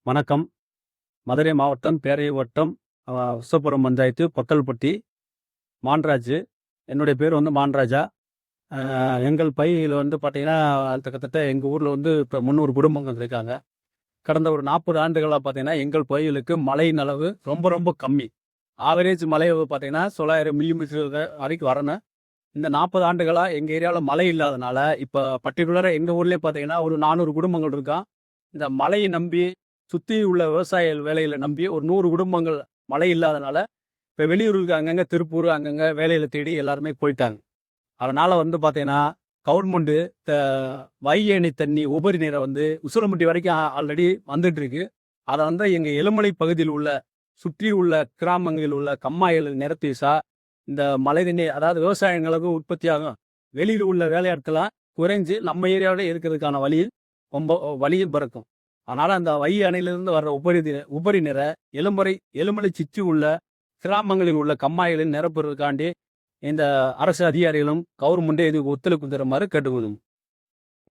வணக்கம். மதுரை மாவட்டம், பேரையூர் வட்டம், விஸ்வபுரம் பஞ்சாயத்து, பொத்தல்பட்டி, மான்ராஜு. என்னுடைய பேர் மான்ராஜா. எங்கள் பகுதியில் பார்த்தீங்கன்னா, கிட்டத்தட்ட எங்கள் ஊரில் இப்போ 300 குடும்பங்கள் இருக்காங்க. கடந்த ஒரு 40 ஆண்டுகளாக பார்த்தீங்கன்னா, எங்கள் பகுதிகளுக்கு மழையின் அளவு ரொம்ப ரொம்ப கம்மி. ஆவரேஜ் மழை பார்த்தீங்கன்னா 900 மில்லிமீட்டர் வரைக்கும் வரணும். இந்த 40 ஆண்டுகளாக எங்கள் ஏரியாவில் மழை இல்லாதனால, இப்போ பர்டிகுலராக எங்கள் ஊர்லேயே பார்த்தீங்கன்னா ஒரு 400 குடும்பங்கள் இருக்கான். இந்த மழையை நம்பி சுற்றி உள்ள விவசாய வேலைகளை நம்பி ஒரு 100 குடும்பங்கள் மழை இல்லாதனால இப்போ வெளியூருக்கு அங்கங்கே திருப்பூர் அங்கங்கே வேலையில் தேடி எல்லாருமே போயிட்டாங்க. அதனால் பார்த்தீங்கன்னா கவர்மெண்ட்டு வைகை தண்ணி உபரி நீரை உசிலம்பட்டி வரைக்கும் ஆல்ரெடி வந்துட்டு இருக்கு. அதை எங்கள் எலுமலை பகுதியில் உள்ள சுற்றி உள்ள கிராமங்களில் உள்ள கம்மாய்கள் நிரப்பிசா இந்த மழை தண்ணி, அதாவது விவசாயங்களுக்கு உற்பத்தி ஆகும் வெளியில் உள்ள வேலையாட்கள்லாம் குறைஞ்சு நம்ம ஏரியாவிலே இருக்கிறதுக்கான ரொம்ப வழியும் பிறக்கும். அதனால் அந்த வைகை அணையிலிருந்து வர்ற உபரி நீரை எலுமலை சுற்றி உள்ள கிராமங்களில் உள்ள கம்மாய்களில் நிரப்புறதுக்காண்டி இந்த அரசு அதிகாரிகளும் கவர்மெண்ட்டே இதுக்கு ஒத்துழைப்பு தருமாறு கேட்டுக்கொள்ளும்.